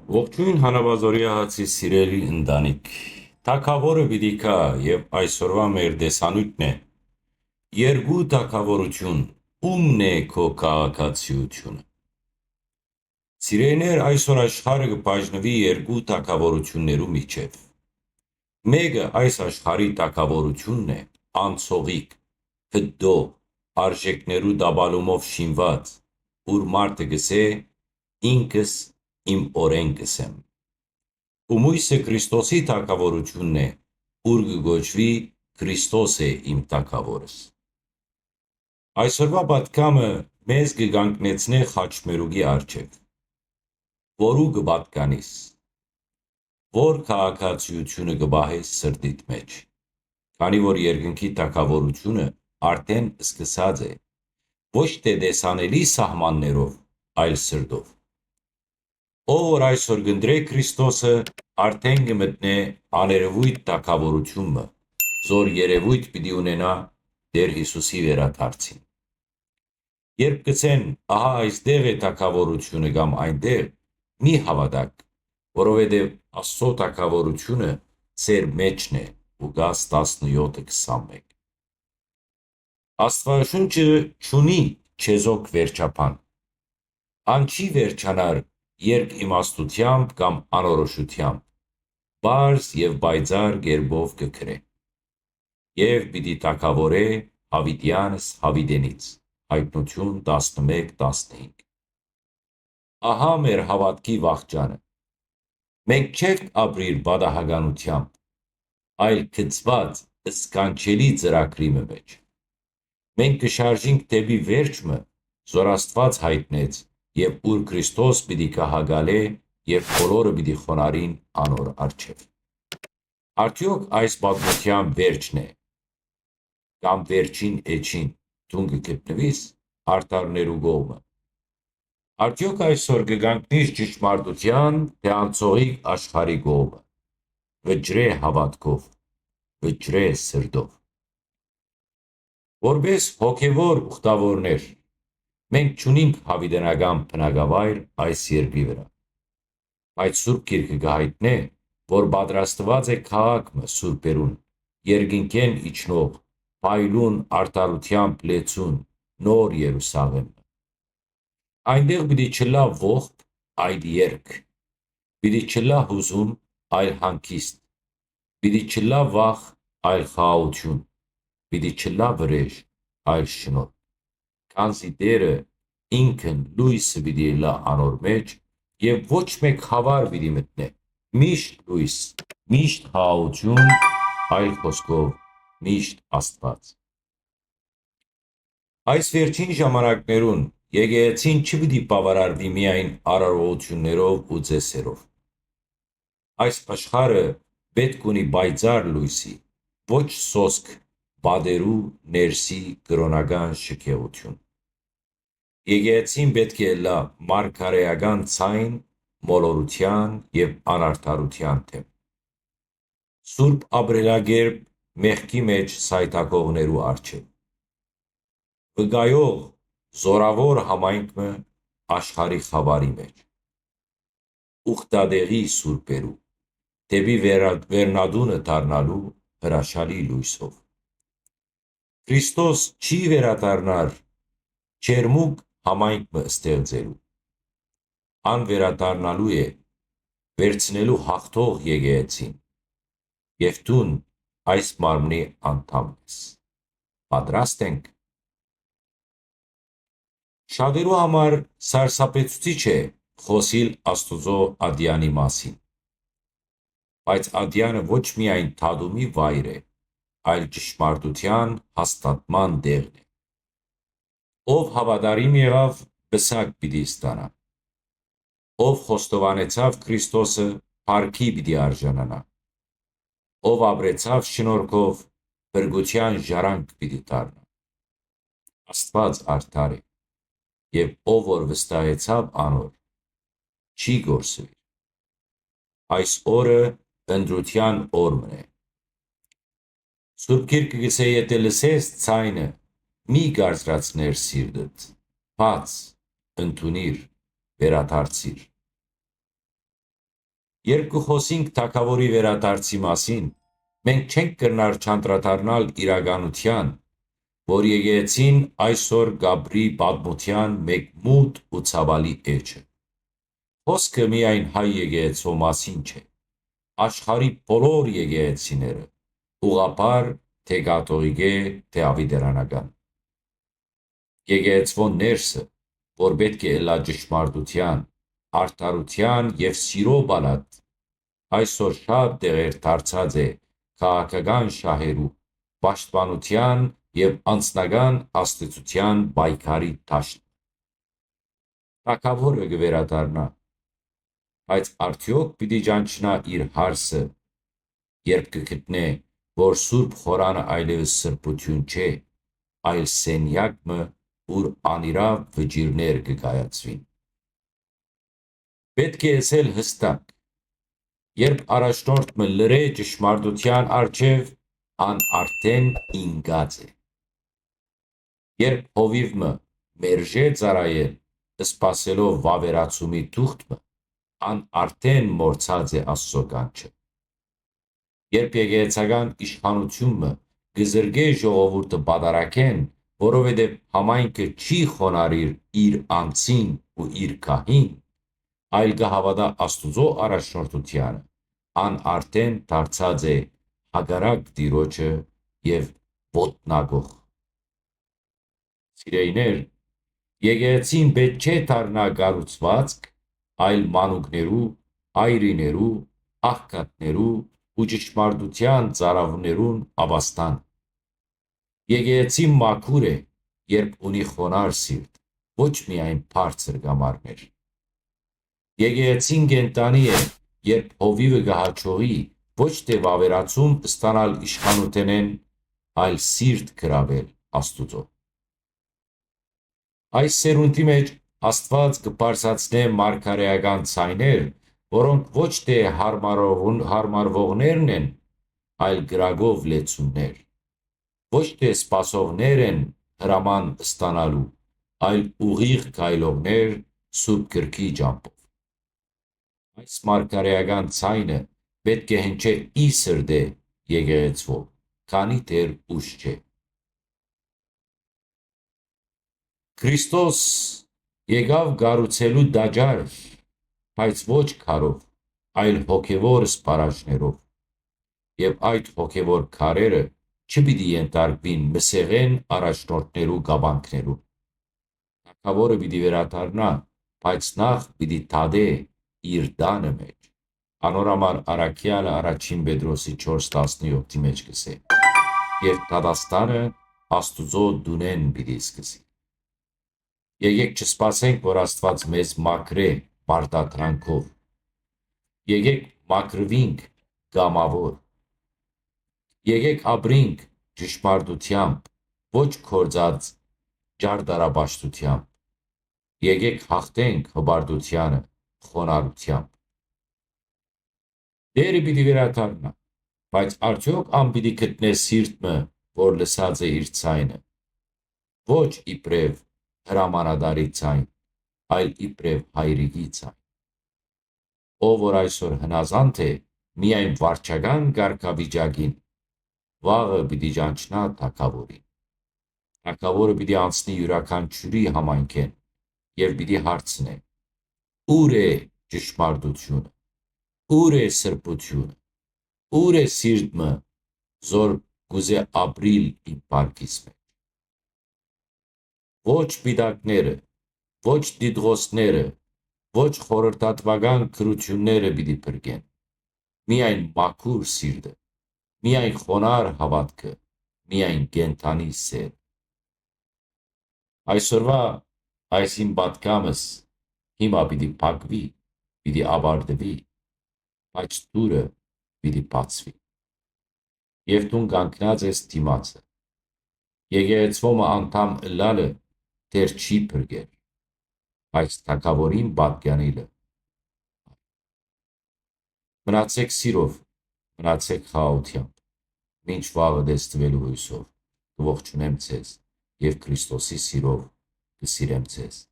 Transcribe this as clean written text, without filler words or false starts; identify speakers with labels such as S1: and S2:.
S1: Ողջույն հանավազորյա հացի սիրելի ընտանիք, թագավորը պիտի կա և այսօրվա մեր դեսանյութն է, երկու թագավորություն, ումն է քո քաղաքացիությունը։ Սիրելիներ, այսօր աշխարհը կբաժնվի երկու թագավորություններու միջև։ Մեկը այս աշխարհի թագավորությունն է, անցողիկ, հդո, արժեքներու դաբալումով շինված, ուր մարդը գսե ինքս իմ օրենքս եմ։ Ու մույսը Քրիստոսի թագավորությունն է, ուր կգոչվի Քրիստոս է իմ թագավորս։ Այսօրվա պատգամը մեզ կգանգնեցնե խաչմերուկի առջև, որու կպատկանիս, որ քաղաքացիությունը կբահես սրտիդ մեջ, քանի որ երկնքի թագավորությունը արդեն սկսած է, ոչ թե տեսանելի սահմաններով, այլ սրտով։ Ով որ այսօր կընտրե Քրիստոսը, արդեն կմտնե աներևույթ թագավորությունը, զոր երևույթ պիտի ունենա Տեր Հիսուսի վերադարձին։ Երբ կցեն, ահա այստեղ է թագավորությունը կամ այնտեղ, մի հավատաք, որովհետև Աստծո թագավորությունը ձեր մեջն է, Ղուկաս 17:21։ Աստվածաշունչը չունի չեզոք վերջապան, ան չի վերջանար երկիմաստությամբ կամ անորոշությամբ, պարզ և պայծառ կերպով կգրե։ Եվ պիտի թագավորե հավիտյանս հավիտենից, Հայտնություն 11:15։ Ահա մեր հավատքի վախճանը։ Մենք չենք ապրիր պատահականությամբ, այլ գծված սքանչելի ծրագրի մեջ։ Մենք կշարժենք դեպի վերջը, որ Աստված հայտնեց, և ուր Քրիստոս պիտի կահագալե և բոլորը պիտի խոնարհին անոր առջև։ Արդյոք այս պատմության վերջն է, կամ վերջին էջին դու կգտնվիս արդարներու կողմը։ Արդյոք այսօր կգանգնիս ճշմարտության, թե անցողիկ աշխարհի կողմը, վճռե հավատքով, վճռե սրտով։ Որպես հոգևոր ուխտավորներ, մենք չունենք հավիտենական բնակավայր այս երկրի վրա, բայց Սուրբ Գիրքը կհայտնե, որ պատրաստված է քաղաքը սուրբերուն, երկնքեն իջնող, փայլուն արդարությամբ լեցուն, նոր Երուսաղեմը։ Այնտեղ պիտի չլա ողբ, այլ երգ, պիտի չլա հուզում, այլ հանգիստ, պիտի չլա վախ, այլ խաղաղություն, պիտի չլա վրեժ, այլ շնորհ, քանզի Տերը ինքն լույսը պիտի լա անոր մեջ, և ոչ մեկ խավար պիտի մտնե, միշտ լույս, միշտ խաղաղություն, այլ խոսքով միշտ Աստված։ Այս վերջին ժամանակներուն եկեղեցին չպիտի բավարարվի միայն արարողություններով ու ծեսերով։ Այս աշխարհը պետք ունի պայծառ լույսի, ոչ սոսկ պատերու ներսի կրոնական շքեղություն։ Եկեղեցին պետք է լա մարգարեական ցայն, մոլորության և անարդարության դեմ։ Սուրբ ապրելակերպ մեղքի մեջ սայթաքողներու առջև։ Վկայող, զորավոր համայնքը աշխարհի խավարի մեջ։ Ուխտադեղի սուրբերու, դեպի վերնադունը դառնալու հրաշալի լույսով։ Քրիստոս չի վերադառնար ջերմուկ համայնքը ստեղծելու, ան վերադառնալու է վերցնելու հաղթող եկեղեցին, և դուն այս մարմնի անդամն ես։ Պատրաստ ենք։ Շատերու համար սարսափեցուցիչ է խոսիլ Աստուծո ատյանի մասին, բայց ատյանը ոչ միայն թադումի վայր է, այլ ճշմարտության հաստատման տեղն է։ Ով հավատարիմ եղավ, պսակ պիտի ստանա։ Ով խոստովանեցավ Քրիստոսը, փառքի պիտի արժանանա։ Ով ապրեցավ շնորհքով, փրկության ժառանգ պիտի դառնա։ Աստված արդար է, և ով որ վստահեցավ անոր, չի կորսվի։ Այս օրը ընտրության օրն է։ Սուրբ Գիրքը գսե, եթե լսես ձայնը, մի կարծրացներ սիրտդ, բաց, ընդունիր, վերադարձիր։ Երբ կխոսենք թագավորի վերադարձի մասին, մենք չենք կրնար չանդրադառնալ իրականության, որ եկեղեցին այսօր գաբրի պատմության մեկ մութ ու ցավալի էջը։ Խոսքը միայն հայ եկեղեցու մասին չէ, աշխարհի բոլոր եկեղեցիները, ուղղափառ, թե կաթողիկե, թե ավիտարանական։ Եկեղեցվո ներսը, որ պետք է ըլլա ճշմարտության, արդարության եւ սիրո բալատ, այսօր շատ տեղեր դարձած է քաղաքական շահերու, պաշտպանության եւ անձնական աստեցության պայքարի դաշտ։ Թագավորը կվերադառնա, բայց արդյոք պիտի ճանչնա իր հարսը, երբ կգտնե, որ Սուրբ Խորանը այլևս սրբություն չէ, այլ սենյակ մը, ուր անիրավ վճիրներ կկայացվին։ Պետք է ասել հստակ, երբ առաջնորդը լրե ճշմարտության առջև, ան արդեն ինգած է։ Երբ հովիվը մերժե ծարայել, սպասելով վավերացումի թուղթը, ան արդեն մորցած է Աստծո կանչը։ Երբ եկեղեցական իշխանությունը գզրգե ժողովուրդը բادرակեն, որովհետև համայնքը չի խոնարհիր իր անձին ու իր գահին, այլ կհավատա Աստուծո առաջնորդությանը, ան արդեն դարձած է հագարակ Տիրոջը եւ ոտնագող։ Սիրեիներ, եկեղեցին պետք չէ դառնա կառուցվածք, այլ մանուկներու, այրիներու, աղքատներու ու ճշմարտության ծառավներուն աբաստան։ Եկեղեցին մաքուր է, երբ ունի խոնարհ սիրտ, ոչ միայն բարձր կամարներ։ Եկեղեցին կենտանի է, երբ հովիվը կհաջողի ոչ թե վավերացում ստանալ իշխանութենեն, այլ սիրտ գրավել Աստուծո։ Այս սերունդի մեջ Աստված կբարձրացնե մարգարեական ցայներ, որոնք ոչ թե հարմարվողներն են, այլ գրագով լեցուններ, ոչ թե սպասողներ են հրաման ստանալու, այլ ուղիղ քայլողներ Սուրբ գրքի ջամփով։ Այս մարգարեական ցայնը պետք է հնչե ի սրտե եկեղեցվո, քանի դեռ ուշ չէ։ Քրիստոս եկավ գառուցելու դաջար, բայց ոչ քարով, այլ հոգևոր սպառաջներով, եւ այդ հոգևոր քարերը չպիտի ենթարկվին մսեղեն առաջնորդներու գաբանքներուն։ Թագավորը պիտի վերադառնա, բայց նախ պիտի թադե իր դանը մեջ։ Անոր համար առաքյալը առաջին Պետրոսի 4:17-ի մեջ կսե. Եվ դատաստանը Աստուծո դունեն պիտի սկսի։ Եկեք չսպասենք, որ Աստված մեզ մաքրե պարտադրանքով։ Եկեք մաքրվինք գամավոր։ Եկեք ապրինք ճշմարտությամբ, ոչ կործած ջարդարապաշտությամբ։ Եկեք հաղթենք հպարտությանը խոնարհությամբ։ Տերը պիտի վերադառնա, բայց արդյոք ան պիտի գտնե սիրտը, որ լսած է իր ցայնը։ Ոչ իբրև հրամանատարի ցայն, այլ իբրև հայրիկի ցայն։ Ով որ այսօր հնազանդ է միայն վարչական կարգավիճակին, վաղը պիտի ճանչնա թագավորին։ Թագավորը պիտի անցնի յուրաքանչյուրի համայնքեն եւ պիտի հարցնե. Ուր է ճշմարտությունը, ուր է սրբությունը, ուր է սիրտը, զոր գուզե ապրիլ իմ բարկիս մեջ։ Ոչ պիտակները, ոչ դիդղոսները, ոչ խորհրդատվական քրությունները պիտի փրկեն, միայն մաքուր սիրտը, միայն խոնարհ հավատքը, միայն կենթանի սեր։ Այսօրվա այս իմ պատգամս հիմա պիտի փակվի, պիտի ավարտվի, բայց դուրը պիտի բացվի։ Եվ դու կանգնած ես դիմացը։ Եկեղեցվոմը անդամ ըլլալը դեռ չի փրկել, բայց թագավորին պատկանելը։ Մնացեք սիրով, մնացեք խաղաղությամբ, մինչ վաղը դեստվելու հույսով, կողջունեմ ձեզ և Քրիստոսի սիրով կսիրեմ ձեզ։